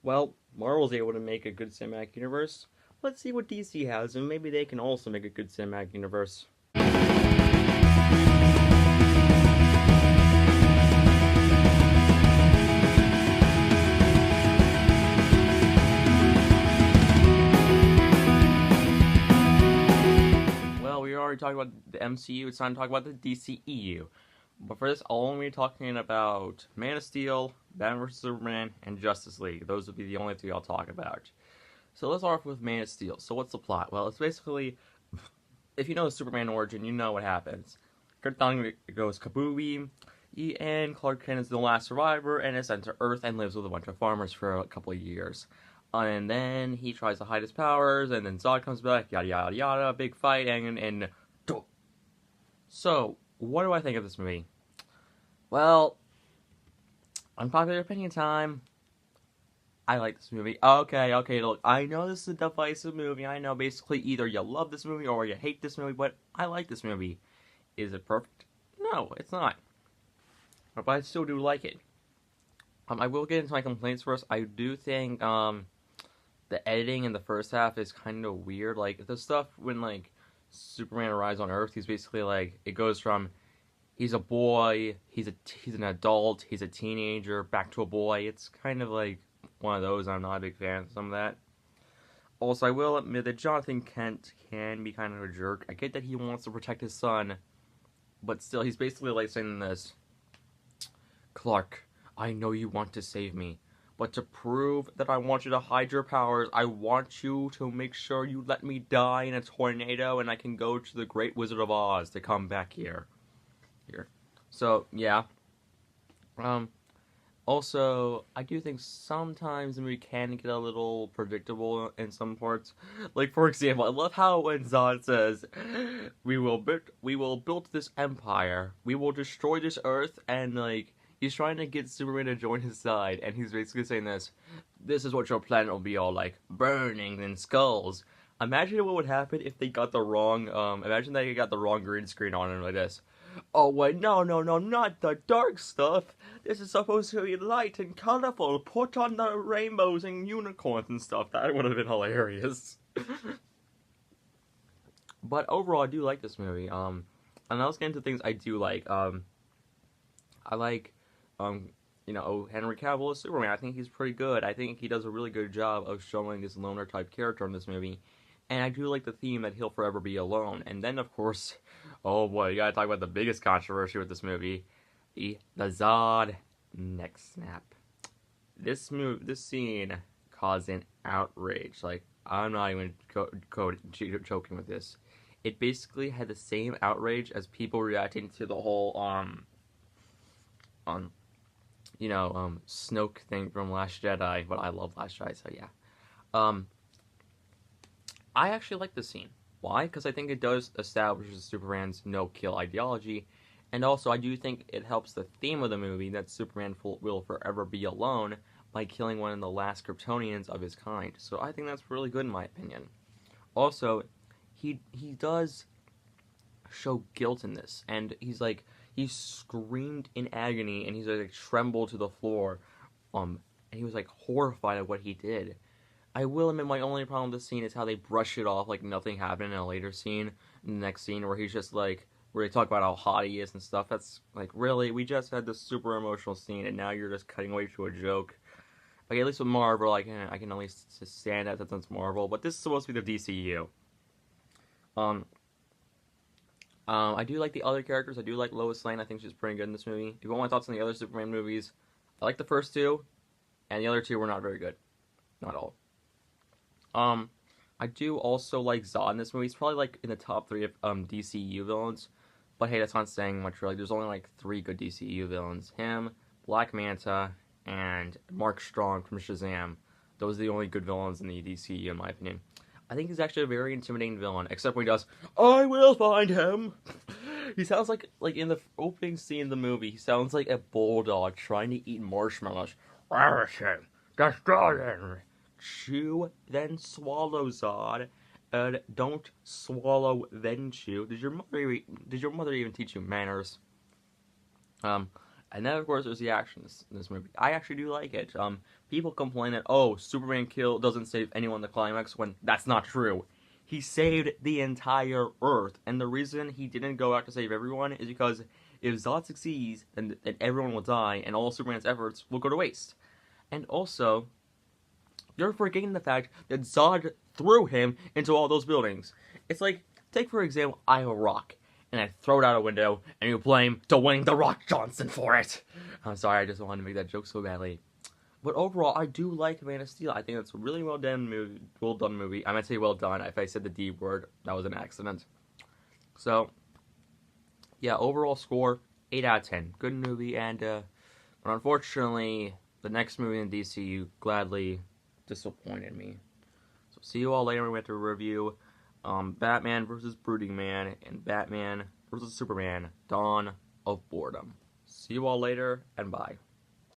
Well, Marvel's able to make a good cinematic universe. Let's see what DC has, and maybe they can also make a good cinematic universe. Well, we already talked about the MCU, it's time to talk about the DCEU. But for this, I'll only be talking about Man of Steel, Batman vs. Superman, and Justice League. Those would be the only three I'll talk about. So let's start off with Man of Steel. So what's the plot? Well, it's basically, if you know the Superman origin, you know what happens. Krypton goes kabooey, and Clark Kent is the last survivor and is sent to Earth and lives with a bunch of farmers for a couple of years. And then he tries to hide his powers, and then Zod comes back, yada yada yada, big fight, and so, what do I think of this movie? Well, unpopular opinion time. I like this movie. Okay, look, I know this is a divisive movie. I know basically either you love this movie or you hate this movie, but I like this movie. Is it perfect? No, it's not. But I still do like it. I will get into my complaints first. I do think the editing in the first half is kind of weird. Like the stuff when like Superman arrives on Earth, he's basically like it goes from he's a boy, he's an adult, he's a teenager, back to a boy. It's kind of like one of those. I'm not a big fan of some of that. Also, I will admit that Jonathan Kent can be kind of a jerk. I get that he wants to protect his son, but still, he's basically like saying this, Clark, I know you want to save me, but to prove that I want you to hide your powers, I want you to make sure you let me die in a tornado and I can go to the Great Wizard of Oz to come back here. So, yeah. Also, I do think sometimes we can get a little predictable in some parts. Like, for example, I love how when Zod says, we will build this empire, we will destroy this Earth, and, like, he's trying to get Superman to join his side, and he's basically saying this is what your planet will be all like, burning and skulls. Imagine what would happen if they got the wrong, imagine they got the wrong green screen on it like this. Oh wait, no, not the dark stuff. This is supposed to be light and colorful. Put on the rainbows and unicorns and stuff. That would have been hilarious. But overall, I do like this movie. And let's get into things I do like. I like, Henry Cavill as Superman. I think he's pretty good. I think he does a really good job of showing this loner type character in this movie. And I do like the theme that he'll forever be alone. And then, of course, oh boy, you gotta talk about the biggest controversy with this movie. The Zod neck snap. This scene caused an outrage. Like, I'm not even joking with this. It basically had the same outrage as people reacting to the whole, Snoke thing from Last Jedi. But I love Last Jedi, so yeah. I actually like this scene. Why? Because I think it does establish Superman's no-kill ideology, and also I do think it helps the theme of the movie that Superman will forever be alone by killing one of the last Kryptonians of his kind. So I think that's really good in my opinion. Also, he does show guilt in this, and he screamed in agony, and he's like trembled to the floor, and he was like horrified at what he did. I will admit my only problem with this scene is how they brush it off like nothing happened in a later scene, in the next scene, where he's just like, where they talk about how hot he is and stuff. That's like, really? We just had this super emotional scene, and now you're just cutting away to a joke. Like, at least with Marvel, I can at least stand that it's Marvel, but this is supposed to be the DCEU. I do like the other characters. I do like Lois Lane. I think she's pretty good in this movie. If you want my thoughts on the other Superman movies, I like the first two, and the other two were not very good. Not all. I do also like Zod in this movie. He's probably like in the top 3 of DCEU villains. But hey, that's not saying much really. There's only like 3 good DCEU villains. Him, Black Manta, and Mark Strong from Shazam. Those are the only good villains in the DCEU in my opinion. I think he's actually a very intimidating villain, except when he does, I will find him! He sounds like in the opening scene of the movie, he sounds like a bulldog trying to eat marshmallows. Destroy him! Chew, then swallow, Zod. And don't swallow, then chew. Did your mother even teach you manners? And then, of course, there's the action in this movie. I actually do like it. People complain that, oh, Superman doesn't save anyone in the climax, when that's not true. He saved the entire Earth, and the reason he didn't go out to save everyone is because if Zod succeeds, then everyone will die, and all Superman's efforts will go to waste. And also, you're forgetting the fact that Zod threw him into all those buildings. It's like, take for example, I have a rock, and I throw it out a window, and you blame Dwayne The Rock Johnson for it. I'm sorry, I just wanted to make that joke so badly. But overall, I do like Man of Steel. I think it's a really well done movie. I might say well done. If I said the D word, that was an accident. So, yeah, overall score 8 out of 10. Good movie, and but unfortunately, the next movie in DCEU gladly disappointed me. So see you all later when we have to review Batman vs. Brooding Man and Batman vs. Superman: Dawn of Boredom. See you all later, and bye.